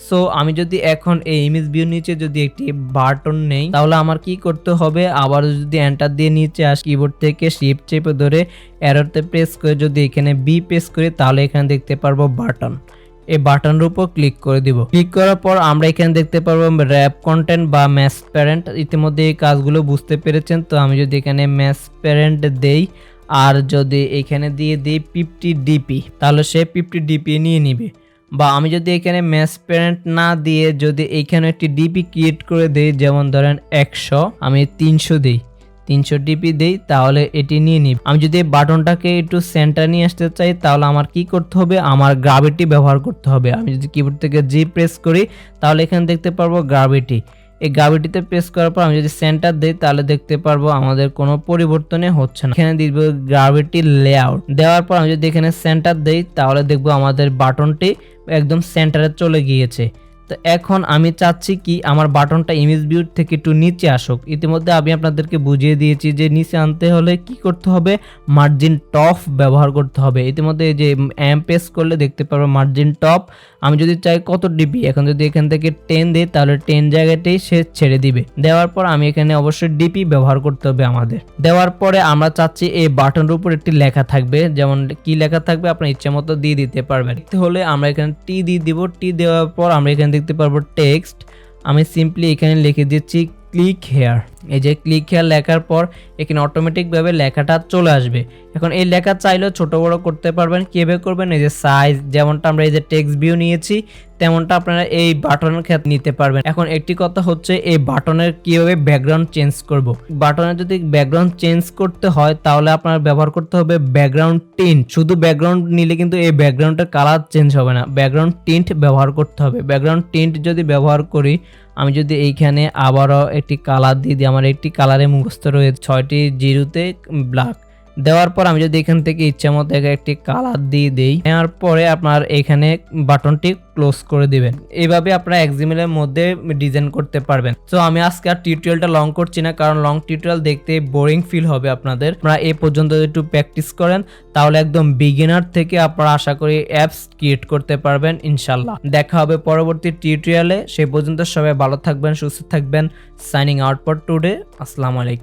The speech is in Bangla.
সো আমি যদি এখন এই ইমেজ ভিউ নিচে যদি একটি বাটন নেই তাহলে আমার কি করতে হবে, আবার যদি এন্টার দিয়ে নিচে আসি কিবোর্ড থেকে শিফট চেপে ধরে অ্যারোতে প্রেস করে যদি এখানে বি প্রেস করি তাহলে এখানে দেখতে পারবো বাটন। এই বাটনের উপর ক্লিক করে দিব। ক্লিক করার পর আমরা এখানে দেখতে পারবো র্যাপ কন্টেন্ট বা ম্যাচ প্যারেন্ট। ইতিমধ্যে এই কাজগুলো বুঝতে পেরেছেন। তো আমি যদি এখানে ম্যাচ প্যারেন্ট দেই আর যদি এখানে দিয়ে দিই 50 ডিপি তাহলে সে 50 ডিপি নিয়ে নিবে। বা আমি যদি এখানে ম্যাচ প্যারেন্ট না দিয়ে যদি এখানে একটি ডিপি ক্রিয়েট করে দেই, যেমন ধরেন 100, আমি 300 দিই, 300 ডিপি দেই তাহলে এটি নিয়ে নিব। আমি যদি এই বাটনটাকে একটু সেন্টার নিয়ে আসতে চাই তাহলে আমার কি করতে হবে, আমার গ্র্যাভিটি ব্যবহার করতে হবে। আমি যদি কিবোর্ড থেকে জি প্রেস করি তাহলে এখানে দেখতে পারবো গ্র্যাভিটি। এই গ্র্যাভিটিতে প্রেস করার পর আমি যদি সেন্টার দেই তাহলে দেখতে পারবো আমাদের কোনো পরিবর্তনই হচ্ছে না। এখানে দিব গ্র্যাভিটি লেআউট। দেওয়ার পর আমি যদি এখানে সেন্টার দেই তাহলে দেখবো আমাদের বাটনটি একদম সেন্টারে চলে গিয়েছে। তো এখন আমি চাচ্ছি কি আমার বাটনটা ইমেজ ভিউ থেকে একটু নিচে আসুক। ইতিমধ্যে আমি আপনাদেরকে বুঝিয়ে দিয়েছি যে নিচে আনতে হলে কি করতে হবে, মার্জিন টপ ব্যবহার করতে হবে। ইতিমধ্যে এই যে প্রেস করলে দেখতে পারবো মার্জিন টপ। আমি যদি চাই কত ডিপি, এখন যদি এখান থেকে 10 দিই তাহলে 10 জায়গাতেই সে ছেড়ে দিবে। দেওয়ার পর আমি এখানে অবশ্যই ডিপি ব্যবহার করতে হবে আমাদের। দেওয়ার পরে আমরা চাচ্ছি এই বাটনের উপর একটি লেখা থাকবে, যেমন কি লেখা থাকবে আপনার ইচ্ছা মতো দিয়ে দিতে পারবেন। তাহলে আমরা এখানে টি দিয়ে দিব। টি দেওয়ার পর আমরা এখানে দেখতে পারবো টেক্সট। আমি সিম্পলি এখানে লিখে দিচ্ছি ক্লিক হেয়ার। এই যে ক্লিক হেয়ার লেখার পর এখানে অটোমেটিকভাবে লেখাটা চলে আসবে। এখন এই লেখা চাইলেও ছোট বড় করতে পারবেন। কিভাবে করবেন, এই যে সাইজ যেমনটা আমরা এই যে টেক্সট ভিউ নিয়েছি তেমনটা আপনারা এই বাটনের ক্ষেত্রে নিতে পারবেন। এখন একটি কথা হচ্ছে এই বাটনের কিভাবে ব্যাকগ্রাউন্ড চেঞ্জ করব। বাটনের যদি ব্যাকগ্রাউন্ড চেঞ্জ করতে হয় তাহলে আপনার ব্যবহার করতে হবে ব্যাকগ্রাউন্ড টিন্ট। শুধু ব্যাকগ্রাউন্ড নিলে কিন্তু এই ব্যাকগ্রাউন্ডের কালার চেঞ্জ হবে না, ব্যাকগ্রাউন্ড টিন্ট ব্যবহার করতে হবে। ব্যাকগ্রাউন্ড টিন্ট যদি ব্যবহার করি, আমি যদি এইখানে আবারও একটি কালার দিয়ে দিই, আমার একটি কালারে মুখস্থ রয়েছে 6টি জিরোতে ব্ল্যাক। দেওয়ার পর আমি যদি এখান থেকে ইচ্ছা মতো একটি কালার দিয়ে দেই, নেওয়ার পরে আপনার এখানে বাটনটি ক্লোজ করে দিবেন। এইভাবে আপনারা এক্সএমএল এর মধ্যে ডিজাইন করতে পারবেন। তো আমি আজকে আর টিউটোরিয়ালটা লং করছি না, কারণ লং টিউটোরিয়াল দেখতে বোরিং ফিল হবে আপনাদের। আপনারা এই পর্যন্ত একটু প্র্যাকটিস করেন তাহলে একদম বিগিনার থেকে আপনারা আশা করি অ্যাপস ক্রিয়েট করতে পারবেন ইনশাল্লাহ। দেখা হবে পরবর্তী টিউটোরিয়ালে। সেই পর্যন্ত সবাই ভালো থাকবেন, সুস্থ থাকবেন। Signing out for today. আসসালামু আলাইকুম।